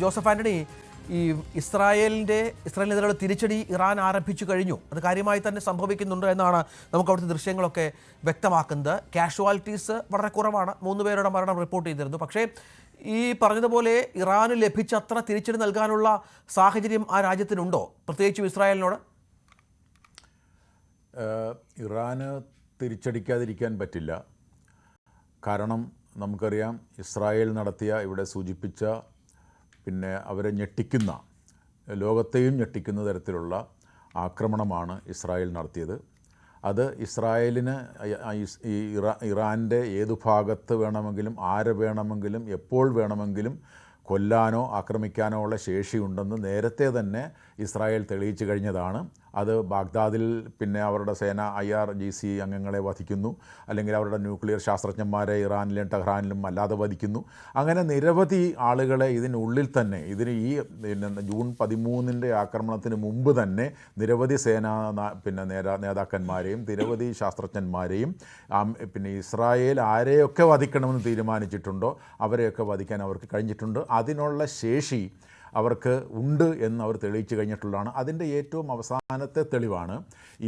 Joseph Antony, ഈ ഇസ്രായേലിനെതിരെയുള്ള തിരിച്ചടി Iran ആരംഭിച്ചു കഴിഞ്ഞു. അത് കാര്യമായി തന്നെ സംഭവിക്കുന്നുണ്ട് എന്നാണ് നമുക്ക് അവിടുത്തെ ദൃശ്യങ്ങളൊക്കെ വ്യക്തമാക്കുന്നത്. കാഷ്വാലിറ്റീസ് വളരെ കുറവാണ്, 3 പേരുടെ മരണം റിപ്പോർട്ട് ചെയ്തിരുന്നു. പക്ഷേ ഈ പറഞ്ഞതുപോലെ ഇറാന് ലഭിച്ച അത്ര തിരിച്ചടി നൽകാനുള്ള സാഹചര്യം ആ രാജ്യത്തിനുണ്ടോ, പ്രത്യേകിച്ചും ഇസ്രായേലിനോട്? ഇറാന് തിരിച്ചടിക്കാതിരിക്കാൻ പറ്റില്ല. കാരണം നമുക്കറിയാം, ഇസ്രായേൽ നടത്തിയ, ഇവിടെ സൂചിപ്പിച്ച, പിന്നെ അവരെ ഞെട്ടിക്കുന്ന, ലോകത്തെയും ഞെട്ടിക്കുന്ന തരത്തിലുള്ള ആക്രമണമാണ് ഇസ്രായേൽ നടത്തിയത്. അത് ഇസ്രായേലിന് ഈ ഇറാൻ്റെ ഏതു ഭാഗത്ത് വേണമെങ്കിലും, ആരെ വേണമെങ്കിലും, എപ്പോൾ വേണമെങ്കിലും കൊല്ലാനോ ആക്രമിക്കാനോ ഉള്ള ശേഷിയുണ്ടെന്ന് നേരത്തെ തന്നെ ഇസ്രായേൽ തെളിയിച്ചു കഴിഞ്ഞതാണ്. അത് ബാഗ്ദാദിൽ പിന്നെ അവരുടെ സേന IRGC അംഗങ്ങളെ വധിക്കുന്നു, അല്ലെങ്കിൽ അവരുടെ ന്യൂക്ലിയർ ശാസ്ത്രജ്ഞന്മാരെ ഇറാനിലും ടെഹ്റാനിലും അല്ലാതെ വധിക്കുന്നു. അങ്ങനെ നിരവധി ആളുകളെ ഇതിനുള്ളിൽ തന്നെ, ഈ ജൂൺ 13 ആക്രമണത്തിന് മുമ്പ് തന്നെ നിരവധി നേതാക്കന്മാരെയും നിരവധി ശാസ്ത്രജ്ഞന്മാരെയും പിന്നെ ഇസ്രായേൽ ആരെയൊക്കെ വധിക്കണമെന്ന് തീരുമാനിച്ചിട്ടുണ്ടോ അവരെയൊക്കെ വധിക്കാൻ അവർക്ക് കഴിഞ്ഞിട്ടുണ്ട്. അതിനുള്ള ശേഷി അവർക്ക് ഉണ്ട് എന്ന് അവർ തെളിയിച്ചു കഴിഞ്ഞിട്ടുള്ളതാണ്. അതിൻ്റെ ഏറ്റവും അവസാനത്തെ തെളിവാണ്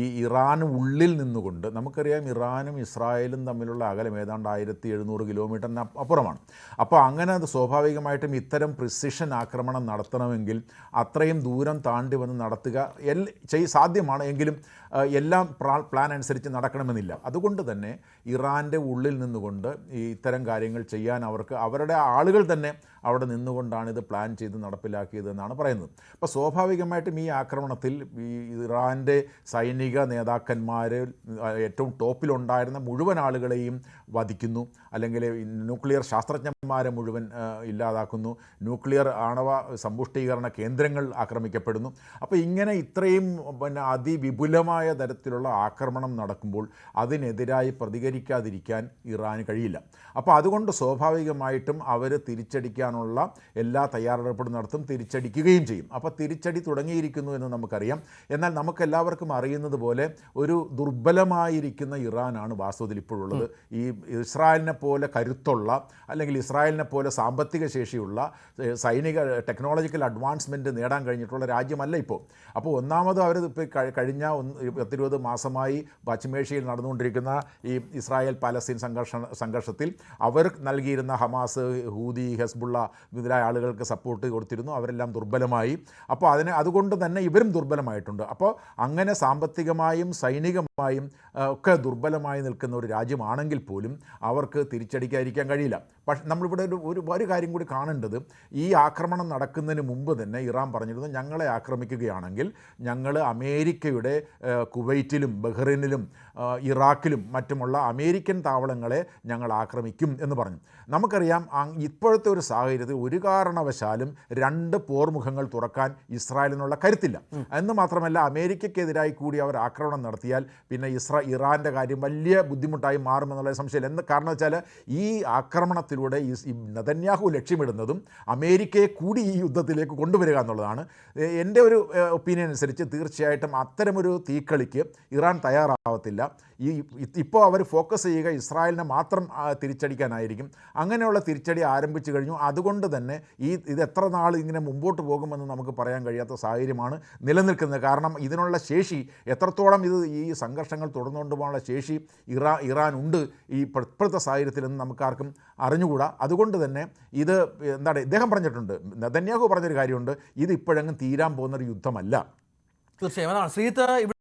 ഈ ഇറാൻ ഉള്ളിൽ നിന്നുകൊണ്ട്. നമുക്കറിയാം, ഇറാനും ഇസ്രായേലും തമ്മിലുള്ള അകലം ഏതാണ്ട് 1700 കിലോമീറ്ററിന് അപ്പുറമാണ്. അപ്പോൾ അങ്ങനെ അത് സ്വാഭാവികമായിട്ടും ഇത്തരം പ്രിസിഷൻ ആക്രമണം നടത്തണമെങ്കിൽ അത്രയും ദൂരം താണ്ടി വന്ന് നടത്തുക സാധ്യമാണ്. എങ്കിലും എല്ലാം പ്ലാൻ അനുസരിച്ച് നടക്കണമെന്നില്ല. അതുകൊണ്ട് തന്നെ ഇറാൻ്റെ ഉള്ളിൽ നിന്നുകൊണ്ട് ഈ ഇത്തരം കാര്യങ്ങൾ ചെയ്യാൻ അവരുടെ ആളുകൾ തന്നെ അവിടെ നിന്നുകൊണ്ടാണ് ഇത് പ്ലാൻ ചെയ്ത് നടപ്പിലാക്കിയതെന്നാണ് പറയുന്നത്. അപ്പോൾ സ്വാഭാവികമായിട്ടും ഈ ആക്രമണത്തിൽ ഈ ഇറാൻ്റെ സൈനിക നേതാക്കന്മാർ, ഏറ്റവും ടോപ്പിലുണ്ടായിരുന്ന മുഴുവൻ ആളുകളെയും വധിക്കുന്നു, അല്ലെങ്കിൽ ന്യൂക്ലിയർ ശാസ്ത്രജ്ഞന്മാരെ മുഴുവൻ ഇല്ലാതാക്കുന്നു, ന്യൂക്ലിയർ ആണവ സമ്പുഷ്ടീകരണ കേന്ദ്രങ്ങൾ ആക്രമിക്കപ്പെടുന്നു. അപ്പോൾ ഇങ്ങനെ ഇത്രയും അതിവിപുലമായ തരത്തിലുള്ള ആക്രമണം നടക്കുമ്പോൾ അതിനെതിരായി പ്രതികരിക്കാതിരിക്കാൻ ഇറാന് കഴിയില്ല. അപ്പോൾ അതുകൊണ്ട് സ്വാഭാവികമായിട്ടും അവർ തിരിച്ചടിക്കാനുള്ള എല്ലാ തയ്യാറെടുപ്പുകളും നടത്തും, തിരിച്ചടിക്കുകയും ചെയ്യും. അപ്പോൾ തിരിച്ചടി തുടങ്ങിയിരിക്കുന്നു എന്ന് നമുക്കറിയാം. എന്നാൽ നമുക്കെല്ലാവർക്കും അറിയുന്നത് പോലെ ഒരു ദുർബലമായിരിക്കുന്ന ഇറാനാണ് വാസ്തവത്തിൽ ഇപ്പോഴുള്ളത്. ഈ ഇസ്രായേലിനെ പോലെ കരുത്തുള്ള, അല്ലെങ്കിൽ ഇസ്രായേലിനെ പോലെ സാമ്പത്തിക ശേഷിയുള്ള, സൈനിക ടെക്നോളജിക്കൽ അഡ്വാൻസ്മെൻറ്റ് നേടാൻ കഴിഞ്ഞിട്ടുള്ള രാജ്യമല്ല ഇപ്പോൾ. അപ്പോൾ ഒന്നാമത് അവർ ഇപ്പോൾ കഴിഞ്ഞ 10-20 മാസമായി പശ്ചിമേഷ്യയിൽ നടന്നുകൊണ്ടിരിക്കുന്ന ഈ ഇസ്രായേൽ പാലസ്തീൻ സംഘർഷത്തിൽ അവർ നൽകിയിരുന്ന ഹമാസ്, ഹൂതി, ഹെസ്ബുള്ള മുതലായ ആളുകൾക്ക് സപ്പോർട്ട് കൊടുത്തിരുന്നു. അവരെല്ലാം ദുർബലമായി. അപ്പോൾ അതുകൊണ്ട് തന്നെ ഇവരും ദുർബലമായിട്ടുണ്ട്. അപ്പോൾ അങ്ങനെ സാമ്പത്തികമായും സൈനികമായും ഒക്കെ ദുർബലമായി നിൽക്കുന്ന ഒരു രാജ്യമാണെങ്കിൽ പോലും അവർക്ക് തിരിച്ചടിക്കാതിരിക്കാൻ കഴിയില്ല. പക്ഷേ നമ്മളിവിടെ ഒരു കാര്യം കൂടി കാണേണ്ടത്, ഈ ആക്രമണം നടക്കുന്നതിന് മുമ്പ് തന്നെ ഇറാൻ പറഞ്ഞിരുന്നു, ഞങ്ങളെ ആക്രമിക്കുകയാണെങ്കിൽ ഞങ്ങൾ അമേരിക്കയുടെ കുവൈറ്റിലും ബഹ്റൈനിലും ഇറാഖിലും മറ്റുമുള്ള അമേരിക്കൻ താവളങ്ങളെ ഞങ്ങൾ ആക്രമിക്കും എന്ന് പറഞ്ഞു. നമുക്കറിയാം, ഇപ്പോഴത്തെ ഒരു സാഹചര്യത്തിൽ ഒരു കാരണവശാലും 2 പോർമുഖങ്ങൾ തുറക്കാൻ ഇസ്രായേലിനുള്ള കരുത്തില്ല. എന്ന് മാത്രമല്ല, അമേരിക്കയ്ക്കെതിരായി കൂടി അവർ ആക്രമണം നടത്തിയാൽ പിന്നെ ഇറാൻ്റെ കാര്യം വലിയ ബുദ്ധിമുട്ടായി മാറുമെന്നുള്ള സംശയമില്ല. കാരണം വെച്ചാൽ ഈ ആക്രമണത്തിലൂടെ ഈ നെതന്യാഹു ലക്ഷ്യമിടുന്നതും അമേരിക്കയെ കൂടി ഈ യുദ്ധത്തിലേക്ക് കൊണ്ടുവരിക എന്നുള്ളതാണ്. എൻ്റെ ഒരു ഒപ്പീനിയൻ അനുസരിച്ച് തീർച്ചയായിട്ടും അത്തരമൊരു തീക്കളിക്ക് ഇറാൻ തയ്യാറാവത്തില്ല. ഇപ്പോൾ അവർ ഫോക്കസ് ചെയ്യുക ഇസ്രായേലിനെ മാത്രം തിരിച്ചടിക്കാനായിരിക്കും. അങ്ങനെയുള്ള തിരിച്ചടി ആരംഭിച്ചു കഴിഞ്ഞു. അതുകൊണ്ട് തന്നെ ഇത് എത്ര നാൾ ഇങ്ങനെ മുമ്പോട്ട് പോകുമെന്ന് നമുക്ക് പറയാൻ കഴിയാത്ത സാഹചര്യമാണ് നിലനിൽക്കുന്നത്. കാരണം ഇതിനുള്ള ശേഷി എത്രത്തോളം ഈ സംഘർഷങ്ങൾ തുടർന്നുകൊണ്ട് പോകാനുള്ള ശേഷി ഇറാനുണ്ട് ഈ ഇപ്പോഴത്തെ സാഹചര്യത്തിലെന്ന് നമുക്കാർക്കും അറിഞ്ഞുകൂടാ. അതുകൊണ്ട് തന്നെ ഇത് ഇദ്ദേഹം പറഞ്ഞിട്ടുണ്ട്, നെതന്യാഹു പറഞ്ഞൊരു കാര്യമുണ്ട്, ഇത് ഇപ്പോഴെങ്ങും തീരാൻ പോകുന്നൊരു യുദ്ധമല്ല. തീർച്ചയായും അതാണ് ശ്രീത്ത്.